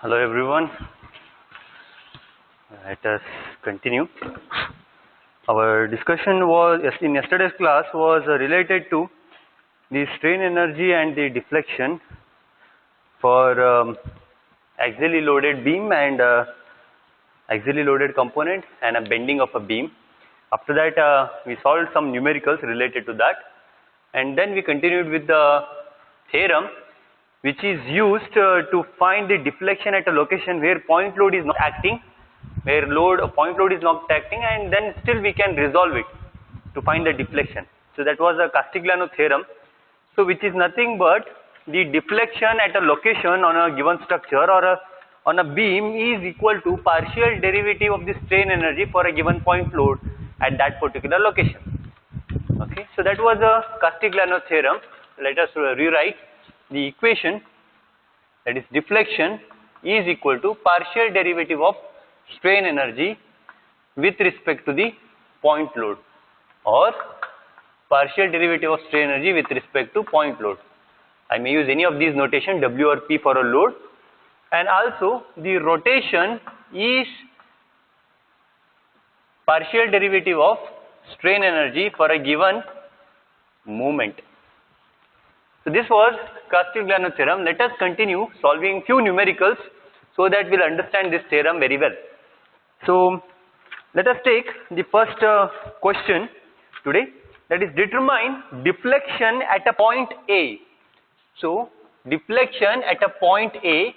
Hello everyone, let us continue. Our discussion was in yesterday's class was related to the strain energy and the deflection for axially loaded beam and axially loaded component and a bending of a beam. After that we solved some numericals related to that, and then we continued with the theorem which is used to find the deflection at a location where point load is not acting, where point load is not acting, and then still we can resolve it to find the deflection. So that was a Castigliano theorem. So which is nothing but the deflection at a location on a given structure or on a beam is equal to partial derivative of the strain energy for a given point load at that particular location. Okay, so that was a Castigliano theorem. Let us rewrite the equation, that is deflection is equal to partial derivative of strain energy with respect to the point load, or partial derivative of strain energy with respect to point load. I may use any of these notation, W or P for a load, and also the rotation is partial derivative of strain energy for a given moment. So this was Castigliano theorem. Let us continue solving few numericals so that we'll understand this theorem very well. So let us take the first question today, that is determine deflection at a point A. So deflection at a point A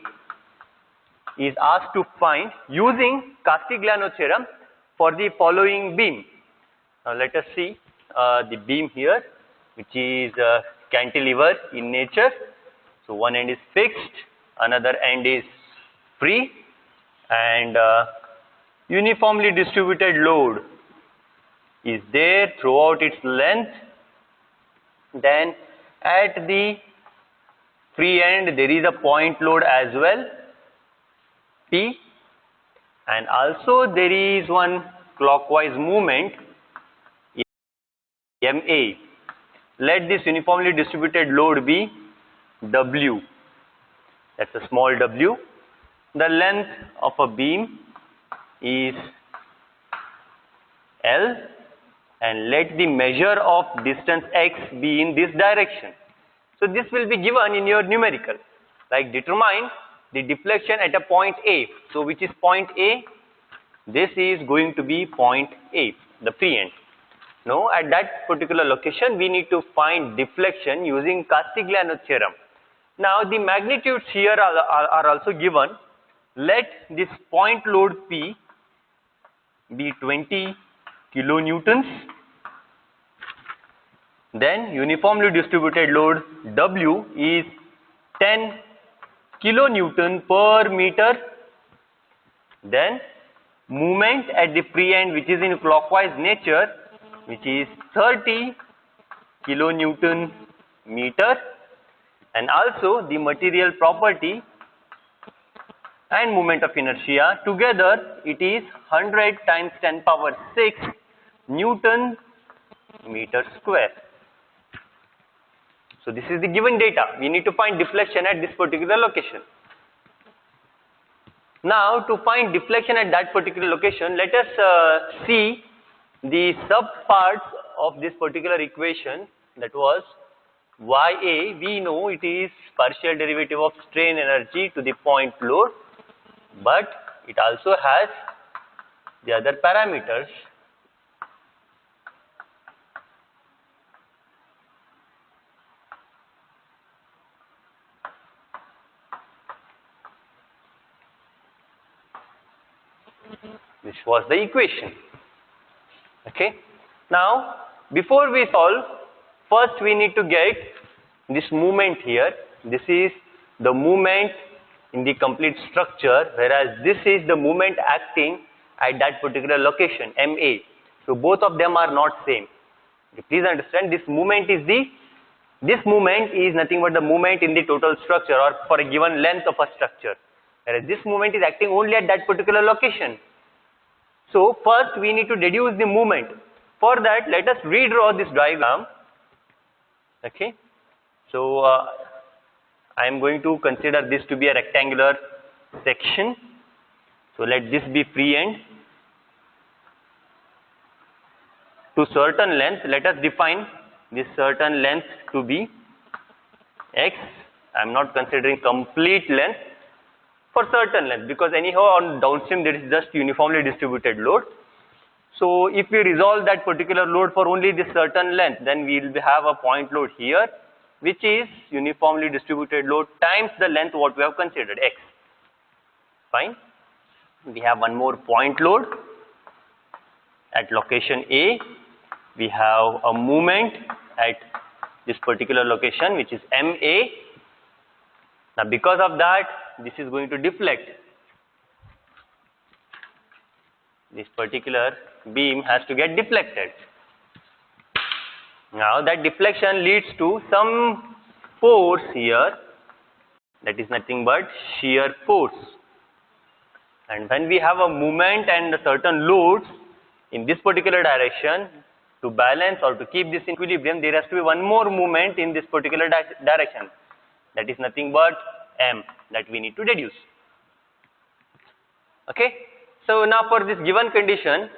is asked to find using Castigliano theorem for the following beam. Now let us see the beam here, which is cantilever in nature. So one end is fixed, another end is free, and uniformly distributed load is there throughout its length. Then at the free end there is a point load as well, P, and also there is one clockwise movement, MA. Let this uniformly distributed load be W, that's a small w. The length of a beam is L, and let the measure of distance x be in this direction. So this will be given in your numerical, like determine the deflection at a point A. So which is point A? This is going to be point A, the free end. Now at that particular location we need to find deflection using Castigliano theorem. Now the magnitudes here are also given. Let this point load P be 20 kilonewtons. Then uniformly distributed load W is 10 kilonewton per meter. Then movement at the free end, which is in clockwise nature, which is 30 kilonewton meter, and also the material property and moment of inertia together it is 100 times 10 power 6 Newton meter square. So this is the given data. We need to find deflection at this particular location. Now to find deflection at that particular location, let us see the sub parts of this particular equation, that was YA. We know it is partial derivative of strain energy to the point load, but it also has the other parameters. This was the equation. Okay. Now before we solve, first we need to get this movement here. This is the movement in the complete structure, whereas this is the movement acting at that particular location, MA. So both of them are not same. Please understand, this movement is nothing but the movement in the total structure or for a given length of a structure, whereas this movement is acting only at that particular location. So first we need to deduce the movement. For that, let us redraw this diagram. Okay. So I am going to consider this to be a rectangular section. So let this be free end. To certain length, let us define this certain length to be x. I am not considering complete length, for certain length, because anyhow on downstream there is just uniformly distributed load. So if we resolve that particular load for only this certain length, then we will have a point load here, which is uniformly distributed load times the length what we have considered, x. Fine. We have one more point load at location A. We have a moment at this particular location, which is MA. Now because of that, this is going to deflect. This particular beam has to get deflected. Now that deflection leads to some force here, that is nothing but shear force. And when we have a movement and certain loads in this particular direction, to balance or to keep this equilibrium, there has to be one more movement in this particular direction. That is nothing but M that we need to deduce. Okay. So now for this given condition,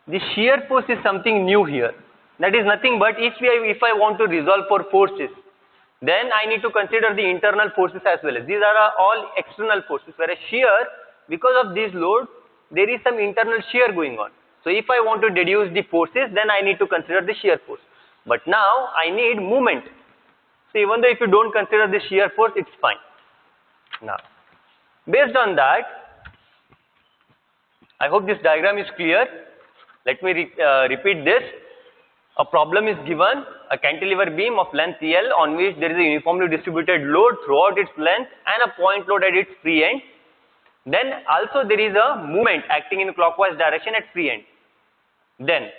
the shear force is something new here. That is nothing but if I want to resolve for forces, then I need to consider the internal forces as well. These are all external forces, whereas shear, because of this load, there is some internal shear going on. So if I want to deduce the forces, then I need to consider the shear force. But now I need movement. So even though if you don't consider the shear force, it's fine. Now, based on that, I hope this diagram is clear. Let me repeat this. A problem is given, a cantilever beam of length L on which there is a uniformly distributed load throughout its length and a point load at its free end. Then also there is a movement acting in clockwise direction at free end. Then,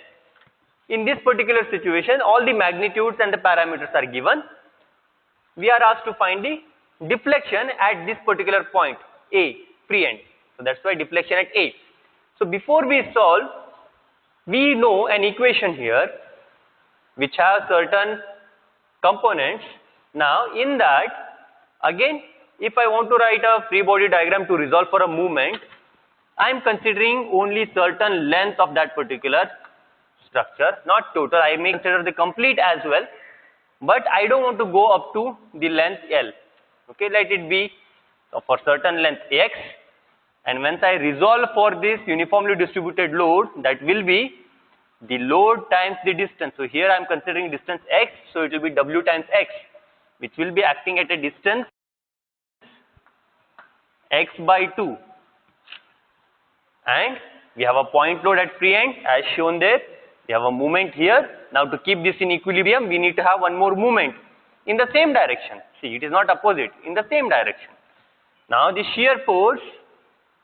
in this particular situation, all the magnitudes and the parameters are given. We are asked to find the deflection at this particular point, A, free end. So that's why deflection at A. So before we solve, we know an equation here which has certain components. Now in that, again, if I want to write a free body diagram to resolve for a movement, I am considering only certain length of that particular structure, not total. I may consider the complete as well, but I don't want to go up to the length L. Okay, let it be for certain length x, and once I resolve for this uniformly distributed load, that will be the load times the distance. So here I am considering distance x, so it will be W times x, which will be acting at a distance x by 2. And we have a point load at free end as shown there. We have a movement here. Now to keep this in equilibrium, we need to have one more movement in the same direction. See, it is not opposite, in the same direction. Now the shear force,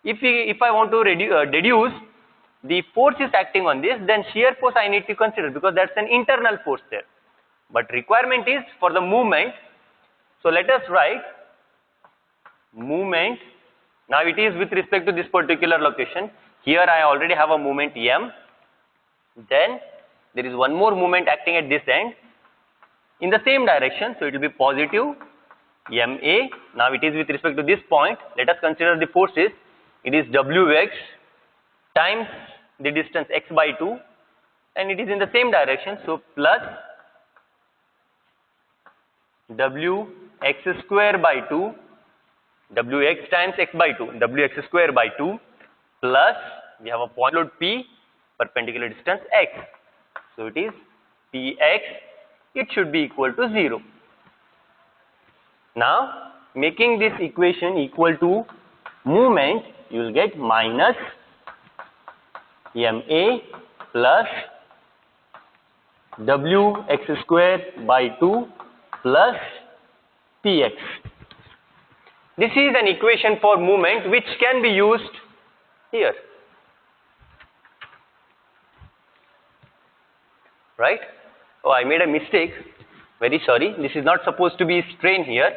if I want to deduce the force is acting on this, then shear force I need to consider, because that's an internal force there. But requirement is for the movement. So let us write movement. Now it is with respect to this particular location. Here I already have a movement M. Then there is one more movement acting at this end in the same direction. So it will be positive MA. Now it is with respect to this point. Let us consider the forces. It is WX times the distance x by 2, and it is in the same direction. So plus WX square by 2. Wx times x by 2, Wx square by 2, plus we have a point load P, perpendicular distance x. So it is Px, it should be equal to 0. Now making this equation equal to movement, you will get minus Ma plus Wx square by 2 plus Px. This is an equation for movement which can be used here, right? Oh, I made a mistake, very sorry. This is not supposed to be strain here,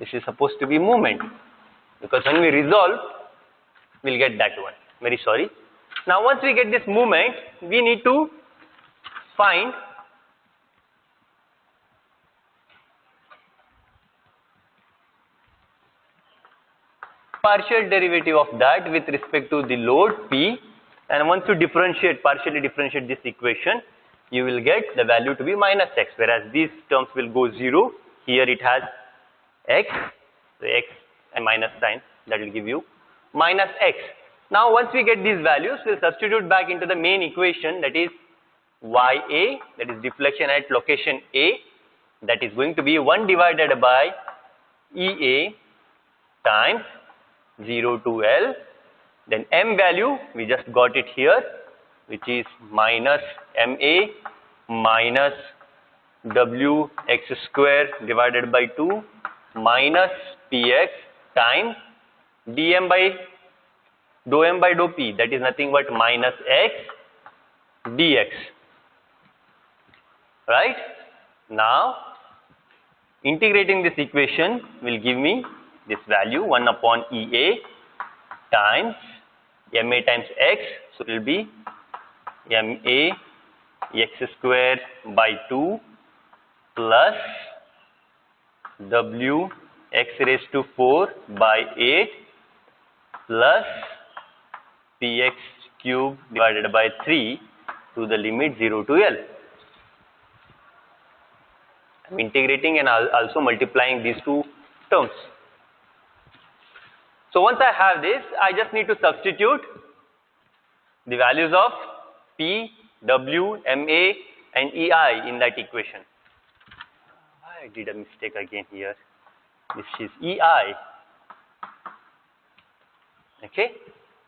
this is supposed to be movement, because when we resolve, we'll get that one, very sorry. Now once we get this movement, we need to find partial derivative of that with respect to the load P, and once you partially differentiate this equation, you will get the value to be minus x, whereas these terms will go 0. Here it has x, so x and minus sign, that will give you minus x. Now once we get these values, we'll substitute back into the main equation, that is YA, that is deflection at location A, that is going to be 1 divided by EA times 0 to L, then M value, we just got it here, which is minus MA minus WX square divided by 2 minus PX times dm by dou M by dou P, that is nothing but minus X dx. Right? Now, integrating this equation will give me this value 1 upon EA times MA times X, so it will be MA X square by 2 plus W X raised to 4 by 8 plus Px cube divided by 3 to the limit 0 to L. I am integrating and also multiplying these two terms. So once I have this, I just need to substitute the values of P, W, MA and EI in that equation. I did a mistake again here. This is EI. Okay.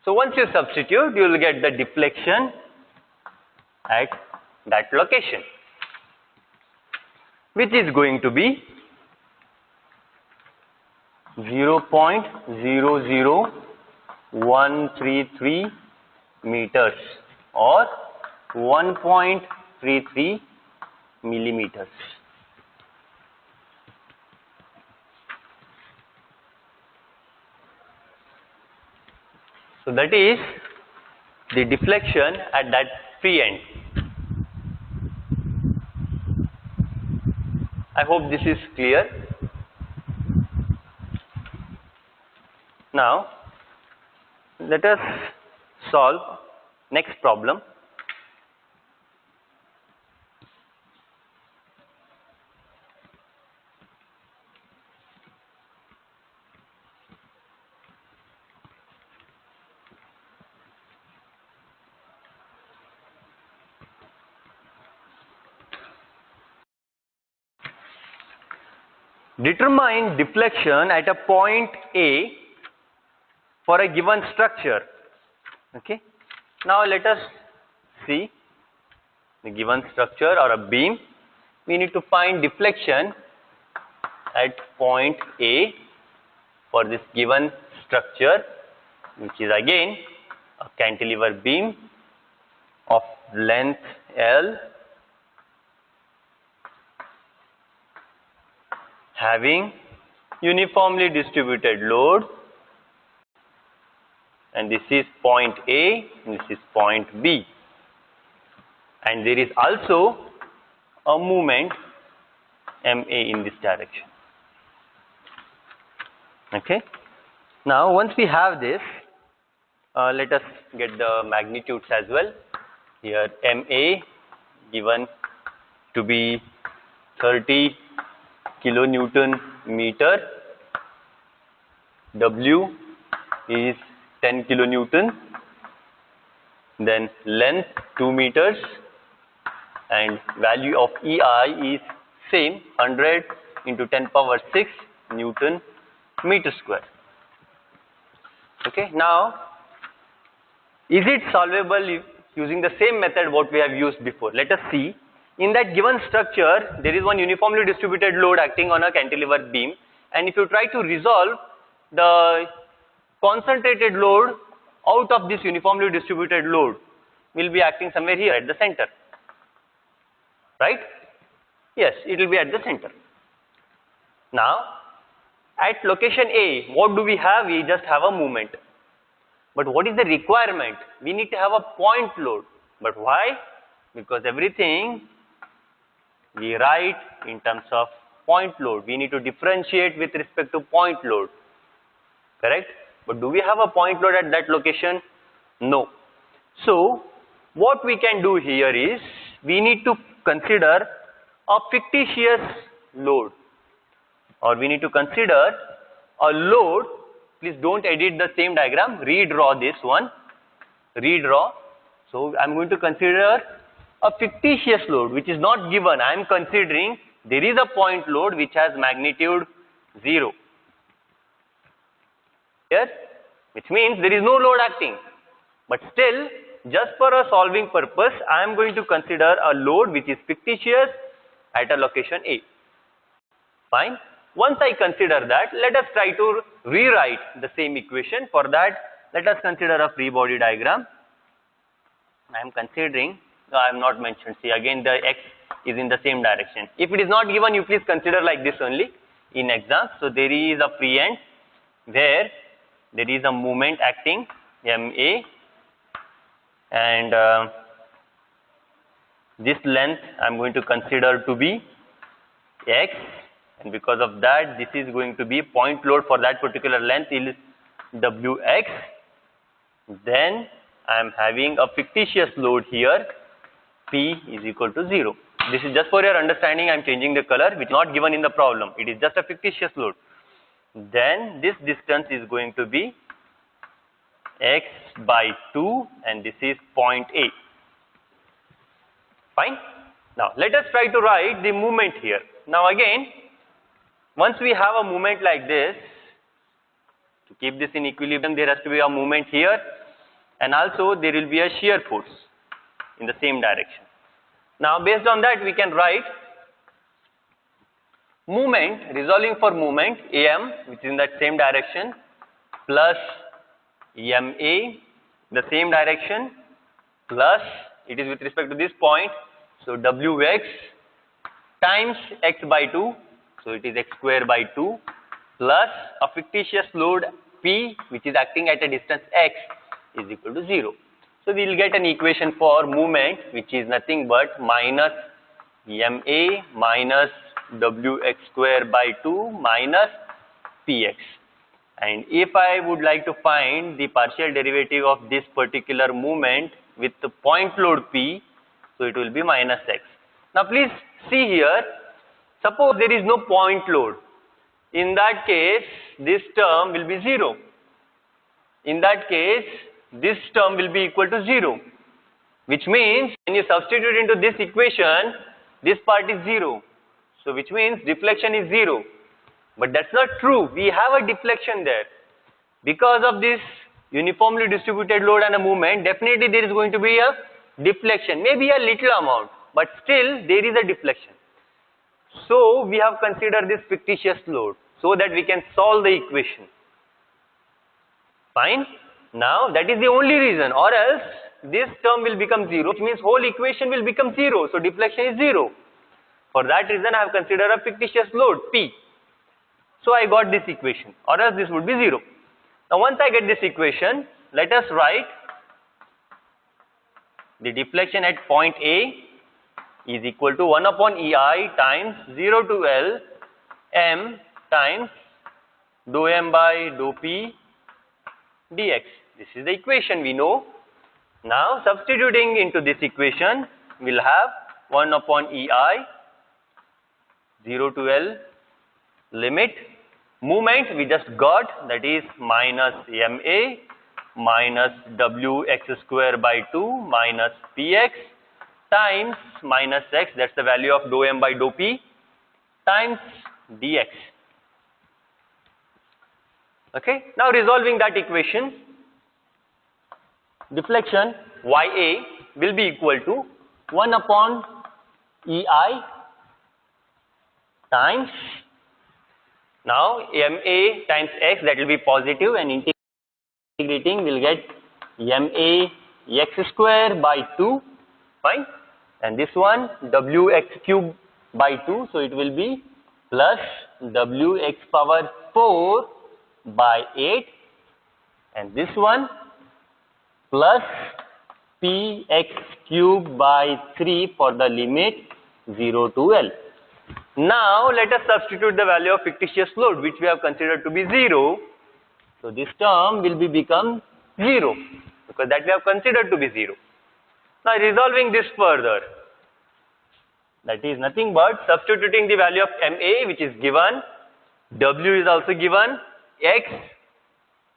So once you substitute, you will get the deflection at that location, which is going to be 0.00133 meters or 1.33 millimeters. So that is the deflection at that free end. I hope this is clear. Now, let us solve next problem. Determine deflection at a point A for a given structure. Okay. Now let us see the given structure or a beam. We need to find deflection at point A for this given structure, which is again a cantilever beam of length L having uniformly distributed load, and this is point A and this is point B, and there is also a movement MA in this direction. Okay. Now once we have this, let us get the magnitudes as well. Here MA given to be 30 kilonewton meter, W is 10 kilonewton, then length 2 meters, and value of EI is same 100 into 10 power 6 Newton meter square. Okay. Now, is it solvable using the same method what we have used before? Let us see. In that given structure, there is one uniformly distributed load acting on a cantilever beam, and if you try to resolve the concentrated load out of this uniformly distributed load, will be acting somewhere here at the center, right? Yes, it will be at the center. Now, at location A, what do we have? We just have a movement. But what is the requirement? We need to have a point load. But why? Because everything we write in terms of point load. We need to differentiate with respect to point load. Correct? But do we have a point load at that location? No. So what we can do here is we need to consider a fictitious load, or we need to consider a load. Please don't edit the same diagram, redraw this one, redraw. So I am going to consider a fictitious load which is not given. I am considering there is a point load which has magnitude 0 here, which means there is no load acting. But still, just for a solving purpose, I am going to consider a load which is fictitious at a location A. Fine. Once I consider that, let us try to rewrite the same equation. For that, let us consider a free body diagram. I am considering, I am not mentioned, see again the x is in the same direction. If it is not given, you please consider like this only in exams. So there is a free end where there is a moment acting, MA, and this length I am going to consider to be x, and because of that this is going to be point load for that particular length is Wx. Then I am having a fictitious load here, P is equal to 0. This is just for your understanding. I am changing the color, which is not given in the problem. It is just a fictitious load. Then this distance is going to be x by 2, and this is point A. Fine. Now let us try to write the moment here. Now again, once we have a moment like this, to keep this in equilibrium, there has to be a moment here, and also there will be a shear force in the same direction. Now based on that, we can write moment, resolving for moment, AM, which is in that same direction, plus MA, the same direction, plus, it is with respect to this point, so Wx times x by 2, so it is x square by 2, plus a fictitious load P, which is acting at a distance x, is equal to 0. So we will get an equation for movement which is nothing but minus MA minus Wx square by 2 minus Px. And if I would like to find the partial derivative of this particular movement with the point load P, so it will be minus x. Now please see here, suppose there is no point load. In that case, this term will be 0. In that case, this term will be equal to 0, which means when you substitute into this equation, this part is 0. So which means deflection is 0. But that's not true. We have a deflection there. Because of this uniformly distributed load and a movement, definitely there is going to be a deflection, maybe a little amount, but still there is a deflection. So we have considered this fictitious load so that we can solve the equation. Fine. Now that is the only reason, or else this term will become 0, which means whole equation will become 0. So deflection is 0. For that reason, I have considered a fictitious load P. So I got this equation, or else this would be 0. Now once I get this equation, let us write the deflection at point A is equal to 1 upon EI times 0 to L m times dou m by dou P dx. This is the equation we know. Now substituting into this equation, we will have 1 upon EI 0 to L limit movement we just got, that is minus MA minus Wx square by 2 minus Px times minus x, that's the value of dou m by dou P, times dx. Okay, now resolving that equation, deflection Ya will be equal to 1 upon EI times, now MA times x, that will be positive, and integrating will get MA x square by 2, fine, and this one Wx cube by 2, so it will be plus Wx power 4 by 8, and this one plus Px cube by 3 for the limit 0 to L. Now let us substitute the value of fictitious load which we have considered to be 0 So this term will become 0 because that we have considered to be 0. Now resolving this further, that is nothing but substituting the value of MA, which is given, W is also given, X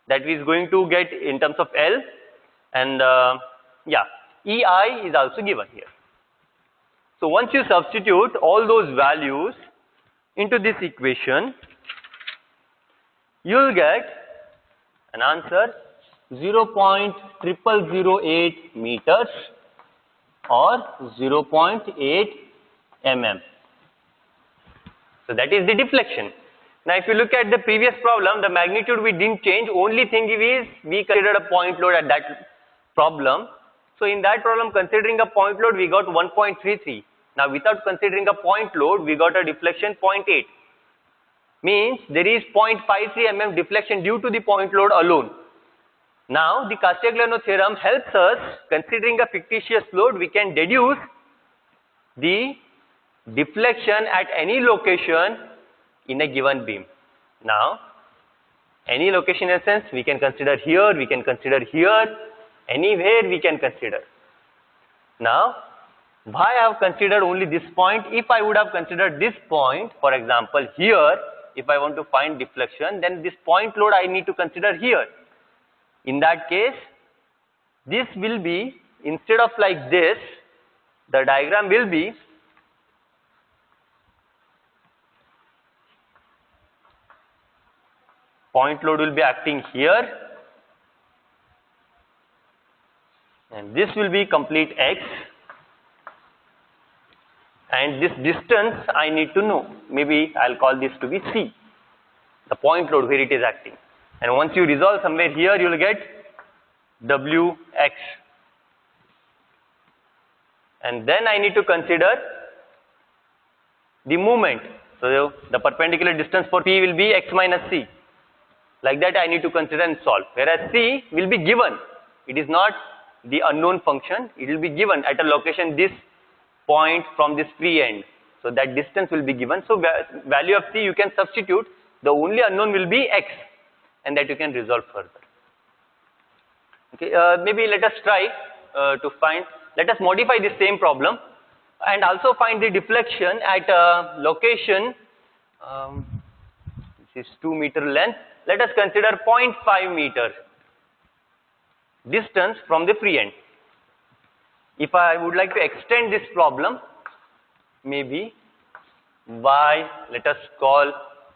that is going to get in terms of L, and EI is also given here. So once you substitute all those values into this equation, you will get an answer 0.0008 meters or 0.8 mm. So that is the deflection. Now if you look at the previous problem, the magnitude we didn't change, only thing is we considered a point load at that problem. So in that problem, considering a point load, we got 1.33. Now without considering a point load, we got a deflection 0.8. Means there is 0.53 mm deflection due to the point load alone. Now the Castiglione theorem helps us, considering a fictitious load, we can deduce the deflection at any location in a given beam. Now any location in a sense, we can consider here, we can consider here, anywhere we can consider. Now why I have considered only this point? If I would have considered this point, for example here, if I want to find deflection, then this point load I need to consider here. In that case, this will be, instead of like this, the diagram will be point load will be acting here, and this will be complete X, and this distance I need to know. Maybe I'll call this to be C, the point load where it is acting. And once you resolve somewhere here, you will get Wx. And then I need to consider the movement. So the perpendicular distance for P will be x minus C. Like that I need to consider and solve. Whereas C will be given. It is not the unknown function. It will be given at a location this point from this free end. So that distance will be given. So value of C you can substitute. The only unknown will be x, and that you can resolve further. Okay, maybe let us try to find, let us modify this same problem and also find the deflection at a location, this is 2 meter length. Let us consider 0.5 meter distance from the free end. If I would like to extend this problem, maybe by, let us call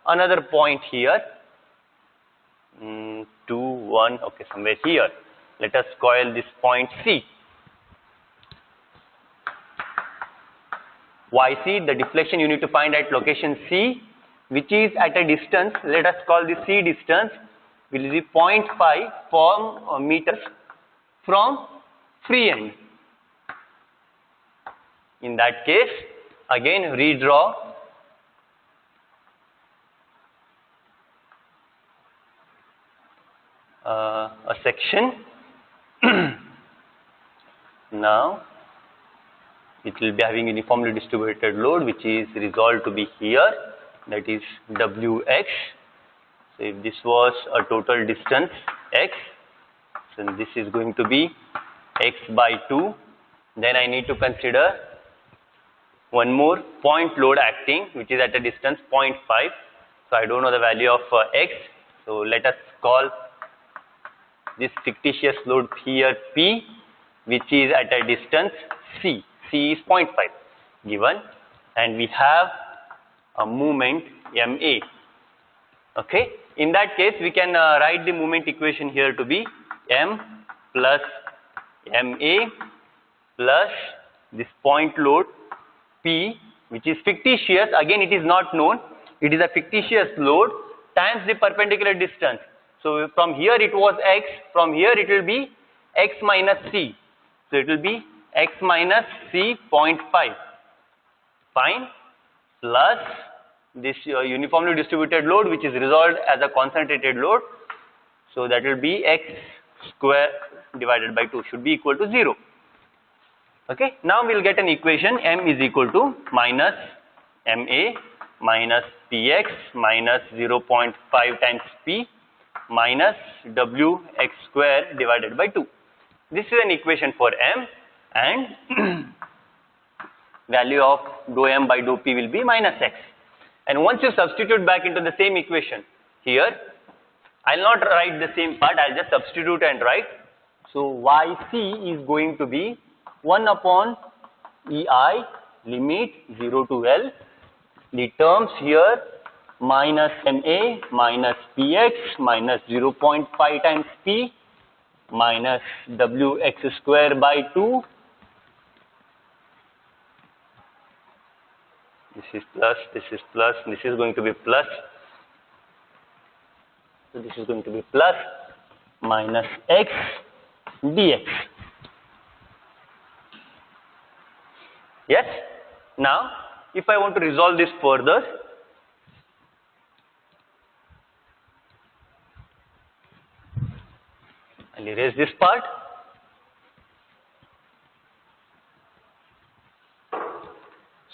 another point here, 2, 1, okay, somewhere here. Let us call this point C. Why C? The deflection you need to find at location C, which is at a distance, let us call this C distance, will be 0.5 meters from free end. In that case, again redraw a section. Now it will be having uniformly distributed load, which is resolved to be here, that is Wx. So if this was a total distance x, so this is going to be x by 2. Then I need to consider one more point load acting, which is at a distance 0.5. So I don't know the value of x. So let us call this fictitious load here P, which is at a distance C. C is 0.5 given, and we have a moment MA. Okay. In that case, we can write the moment equation here to be M plus MA plus this point load P, which is fictitious. Again, it is not known. It is a fictitious load times the perpendicular distance. So from here it was x, from here it will be x minus c. So it will be x minus c 0.5, fine, plus this uniformly distributed load, which is resolved as a concentrated load. So that will be x square divided by 2 should be equal to 0. Okay. Now we will get an equation, m is equal to minus ma minus px minus 0.5 times p minus Wx square divided by 2. This is an equation for m, and value of dou m by dou p will be minus x. And once you substitute back into the same equation here, I'll not write the same part, I'll just substitute and write. So yc is going to be 1 upon ei limit 0 to L. The terms here minus ma minus px minus 0.5 times p minus wx square by 2. This is plus, this is plus, this is going to be plus. So this is going to be plus minus x dx. Yes? Now, if I want to resolve this further, I'll erase this part.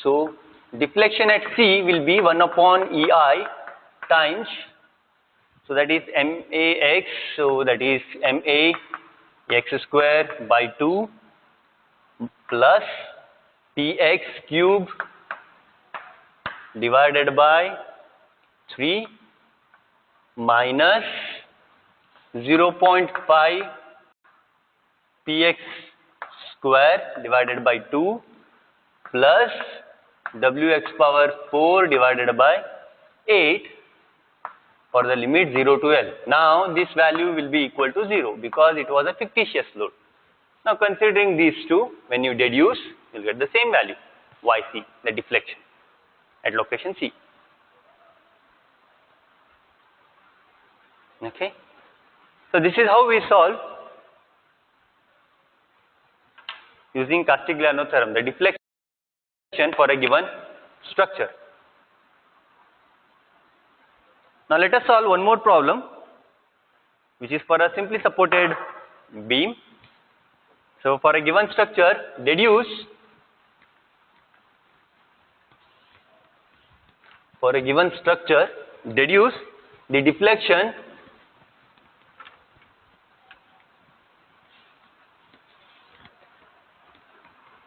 So, deflection at C will be 1 upon EI times, so that is MAX, so that is MA x square by 2 plus PX cube divided by 3 minus 0.5 Px square divided by 2 plus Wx power 4 divided by 8 for the limit 0 to L. Now this value will be equal to 0 because it was a fictitious load. Now considering these two, when you deduce, you will get the same value, Yc, the deflection at location C. Okay. So this is how we solve using Castigliano theorem, the deflection for a given structure. Now let us solve one more problem, which is for a simply supported beam. So for a given structure, deduce the deflection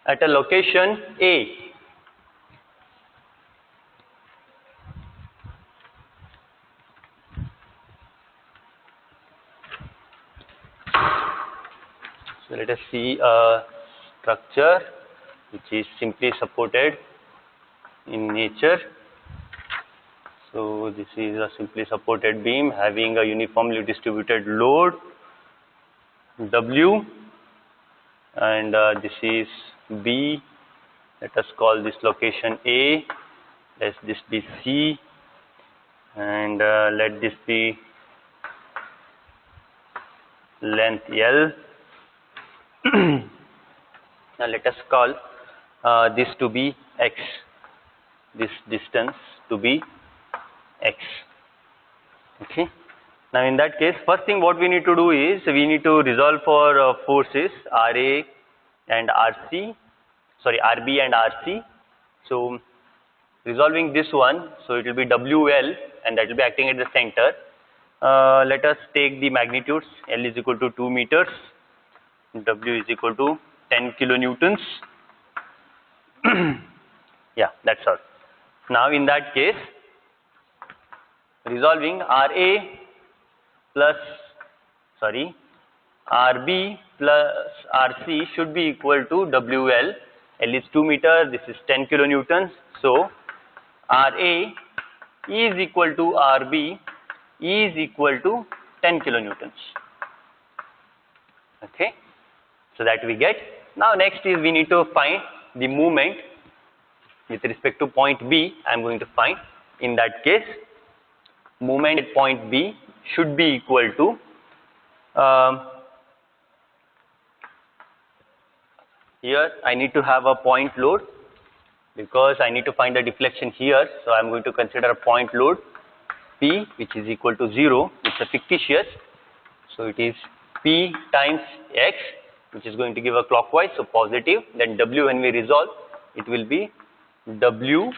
at a location A. So let us see a structure which is simply supported in nature. So this is a simply supported beam having a uniformly distributed load W, and this is B. Let us call this location A, let this be C, and let this be length L. Now let us call this to be X, this distance to be X. Okay. Now in that case, first thing what we need to do is we need to resolve for forces RA and RC, sorry, RB and RC. So resolving this one, so it will be WL, and that will be acting at the center. Let us take the magnitudes. L is equal to 2 meters, W is equal to 10 kilonewtons. Yeah, that's all. Now in that case, resolving RB plus RC should be equal to WL. L is 2 meters, this is 10 kilonewtons. So RA is equal to RB is equal to 10 kilonewtons. Okay. So that we get. Now next is we need to find the moment with respect to point B. I am going to find. In that case, moment at point B should be equal to here I need to have a point load because I need to find the deflection here. So I am going to consider a point load P, which is equal to 0. It's a fictitious. So it is P times X, which is going to give a clockwise, so positive. Then W, when we resolve, it will be W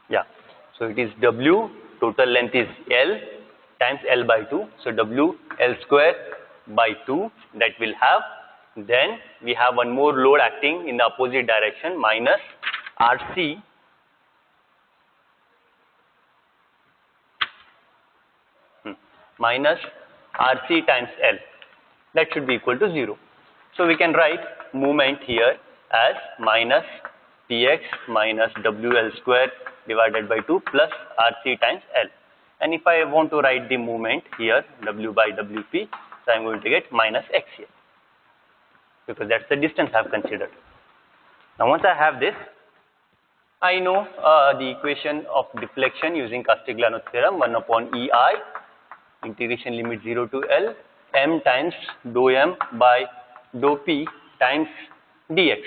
Yeah. So it is W, total length is L times L by 2. So W L square by 2 that will have. Then we have one more load acting in the opposite direction, minus RC minus RC times L. That should be equal to 0. So we can write movement here as minus Px minus WL square divided by 2 plus RC times L. And if I want to write the movement here, W by WP, so I am going to get minus X here, because that's the distance I have considered. Now once I have this, I know the equation of deflection using Castigliano's theorem, 1 upon EI, integration limit 0 to L, m times dou m by dou p times dx.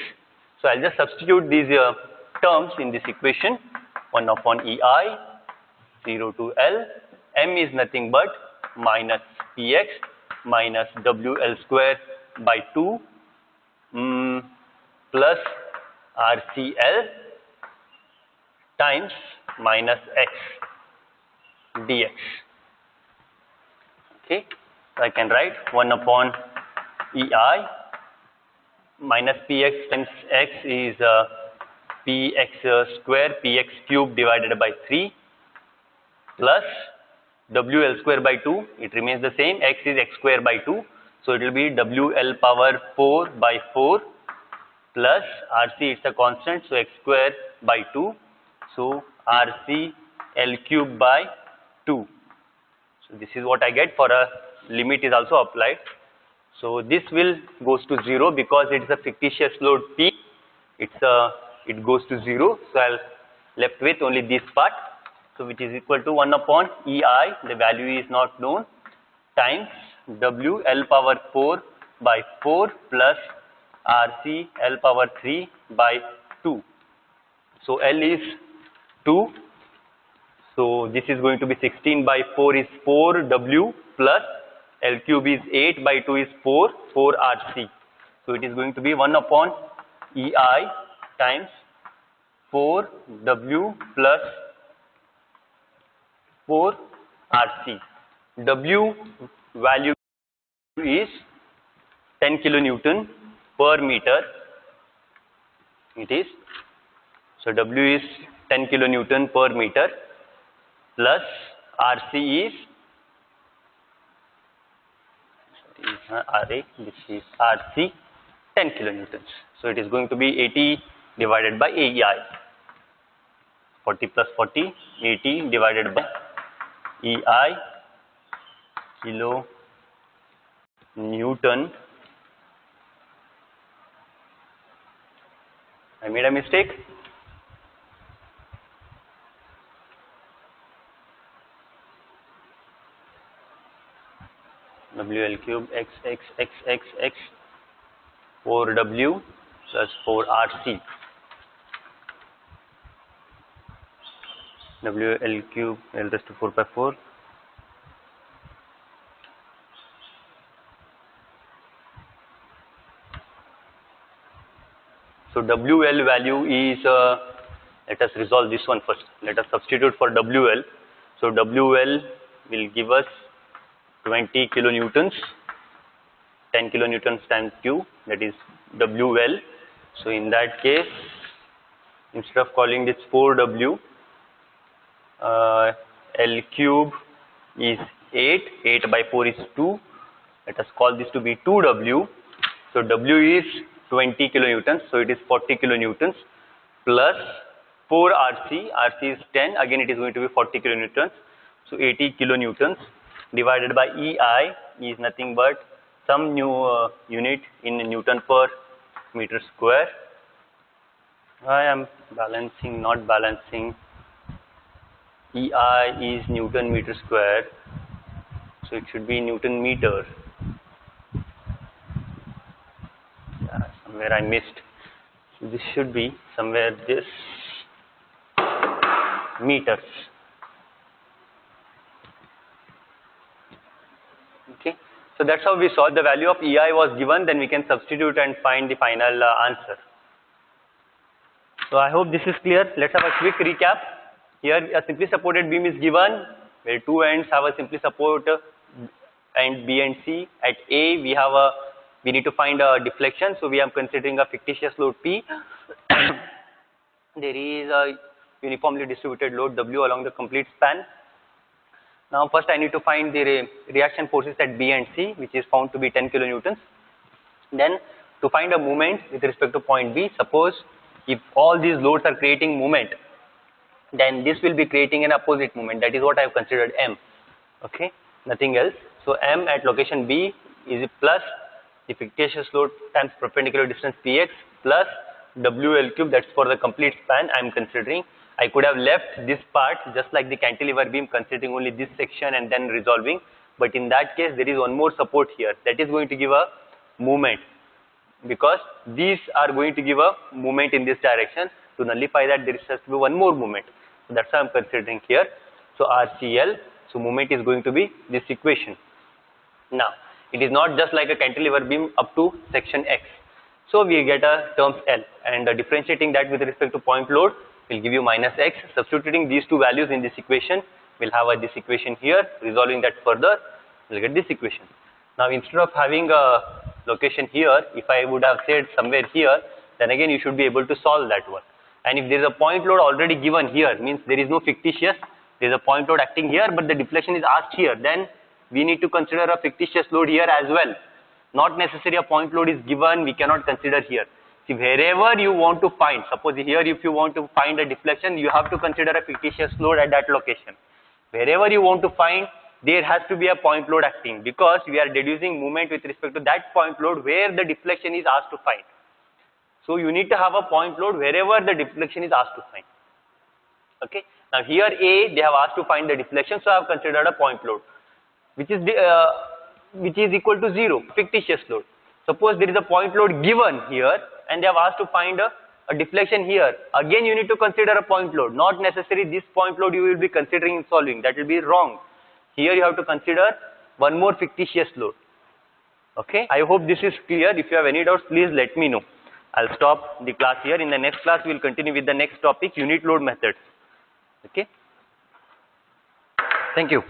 So I'll just substitute these terms in this equation, 1 upon EI, 0 to L, m is nothing but minus Px minus WL square by 2 plus RCL times minus X dx. Okay, so I can write 1 upon EI minus Px times X is Px square, Px cube divided by 3 plus WL square by 2, it remains the same, X is X square by 2, so it will be WL power 4 by 4 plus RC, it's a constant, so X square by 2, so RC L cube by 2. So this is what I get for a limit is also applied. So this will goes to 0 because it is a fictitious load P. It goes to 0. So I'll left with only this part. So which is equal to 1 upon EI, the value is not known, times W L power 4 by 4 plus RC L power 3 by 2. So L is 2. So this is going to be 16 by 4 is 4W plus L cube is 8 by 2 is 4 RC. So it is going to be 1 upon EI times 4W plus 4 RC. W value is 10 kilonewton per meter. It is. So W is 10 kilonewton per meter plus RC is RA, this is RC 10 kilonewtons. So it is going to be 80 divided by AEI. 40 plus 40, 80 divided by EI kilo Newton. I made a mistake. WL cube x 4W plus 4RC. WL cube L raised to 4 by 4. So WL value is, let us resolve this one first. Let us substitute for WL. So WL will give us 20 kilonewtons, 10 kilonewtons times Q, that is WL. So in that case, instead of calling this 4W, L cube is 8, 8 by 4 is 2. Let us call this to be 2W. So W is 20 kilonewtons, so it is 40 kilonewtons plus 4 RC, RC is 10, again it is going to be 40 kilonewtons, so 80 kilonewtons divided by EI is nothing but some new unit in Newton per meter square. I am balancing, not balancing. EI is Newton meter square, so it should be Newton meter. Somewhere I missed. So this should be somewhere this meters. Okay. So that's how we saw the value of EI was given, then we can substitute and find the final answer. So I hope this is clear. Let's have a quick recap. Here a simply supported beam is given where two ends have a simply support and B and C. At A we need to find a deflection, so we are considering a fictitious load P. There is a uniformly distributed load W along the complete span. Now first I need to find the reaction forces at B and C, which is found to be 10 kilonewtons. Then to find a moment with respect to point B, suppose if all these loads are creating moment, then this will be creating an opposite moment. That is what I have considered M. Okay, nothing else. So M at location B is plus the fictitious load times perpendicular distance Px plus WL cube, that's for the complete span I am considering. I could have left this part just like the cantilever beam, considering only this section and then resolving, but in that case there is one more support here that is going to give a movement, because these are going to give a movement in this direction. To nullify that, there has to be one more movement. So that's why I am considering here. So RCL, so movement is going to be this equation. Now it is not just like a cantilever beam up to section X. So we get a terms L, and differentiating that with respect to point load will give you minus X. Substituting these two values in this equation, we'll have this equation here. Resolving that further, we'll get this equation. Now instead of having a location here, if I would have said somewhere here, then again you should be able to solve that one. And if there is a point load already given here, means there is no fictitious, there is a point load acting here, but the deflection is asked here, then we need to consider a fictitious load here as well. Not necessarily a point load is given, we cannot consider here. See, wherever you want to find, suppose here if you want to find a deflection, you have to consider a fictitious load at that location. Wherever you want to find, there has to be a point load acting, because we are deducing movement with respect to that point load where the deflection is asked to find. So you need to have a point load wherever the deflection is asked to find. Okay. Now here A, they have asked to find the deflection, so I have considered a point load, which is equal to 0, fictitious load. Suppose there is a point load given here and they have asked to find a deflection here. Again you need to consider a point load. Not necessarily this point load you will be considering in solving, that will be wrong. Here you have to consider one more fictitious load. Okay, I hope this is clear. If you have any doubts, please let me know. I'll stop the class here. In the next class we will continue with the next topic, unit load methods. Okay, thank you.